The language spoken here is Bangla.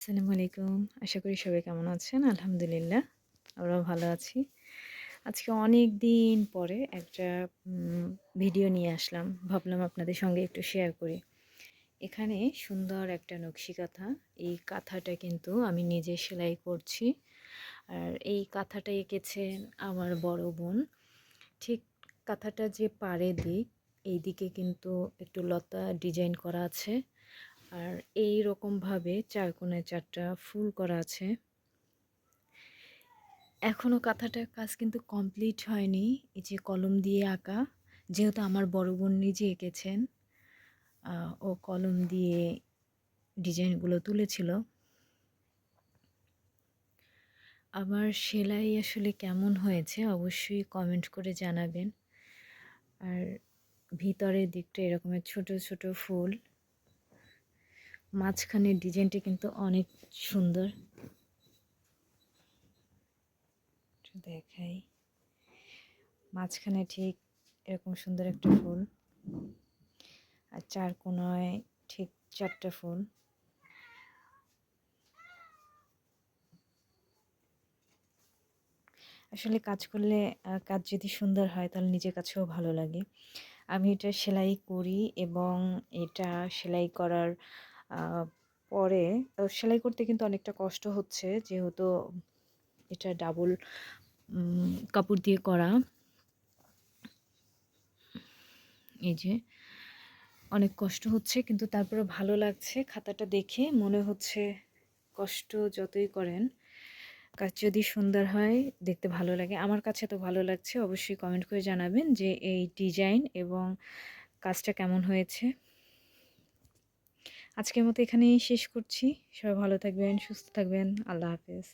আসসালামু আলাইকুম। আশা করি সবাই কেমন আছেন? আলহামদুলিল্লাহ, আমরাও ভালো আছি। আজকে অনেকদিন পরে একটা ভিডিও নিয়ে আসলাম। ভাবলাম আপনাদের সঙ্গে একটু শেয়ার করি। এখানে সুন্দর একটা নকশি কাঁথা। এই কাঁথাটা কিন্তু আমি নিজে সেলাই করছি। আর এই কাঁথাটা এঁকেছেন আমার বড় বোন। ঠিক কাঁথাটা যে পাড়ের দিক, এই দিকে কিন্তু একটু লতা ডিজাইন করা আছে। আর এই রকমভাবে ৪ কোণায় ৪ টা ফুল করা আছে। এখনও কাঁথাটার কাজ কিন্তু কমপ্লিট হয়নি। এই যে কলম দিয়ে আঁকা, যেহেতু আমার বড় বোন নিজে এঁকেছেন, ও কলম দিয়ে ডিজাইনগুলো তুলেছিল। আমার সেলাই আসলে কেমন হয়েছে অবশ্যই কমেন্ট করে জানাবেন। আর ভিতরের দিকটা এরকমের ছোট ছোট ফুল, মাঝখানের ডিজাইনটা কিন্তু অনেক সুন্দর। একটু দেখাই, মাঝখানে ঠিক এরকম সুন্দর একটা ফুল, আর ৪ কোণায় ঠিক ৪টা ফুল। আসলে কাজ করলে কাজ যদি সুন্দর হয় তাহলে নিজের কাছেও ভালো লাগে। আমি এটা সেলাই করি এবং এটা সেলাই করার আ পরে সেলাই করতে কিন্তু অনেকটা কষ্ট হচ্ছে, যেহেতু এটা ডাবল কাপড় দিয়ে করা। এই যে অনেক কষ্ট হচ্ছে, কিন্তু তারপরেও ভালো লাগছে। খাতাটা দেখে মনে হচ্ছে কষ্ট যতই করেন, কাজ যদি সুন্দর হয় দেখতে ভালো লাগে। আমার কাছে তো ভালো লাগছে। অবশ্যই কমেন্ট করে জানাবেন যে এই ডিজাইন এবং কাজটা কেমন হয়েছে। আজকের মতো এখানেই শেষ করছি। সবাই ভালো থাকবেন, সুস্থ থাকবেন। আল্লাহ হাফেজ।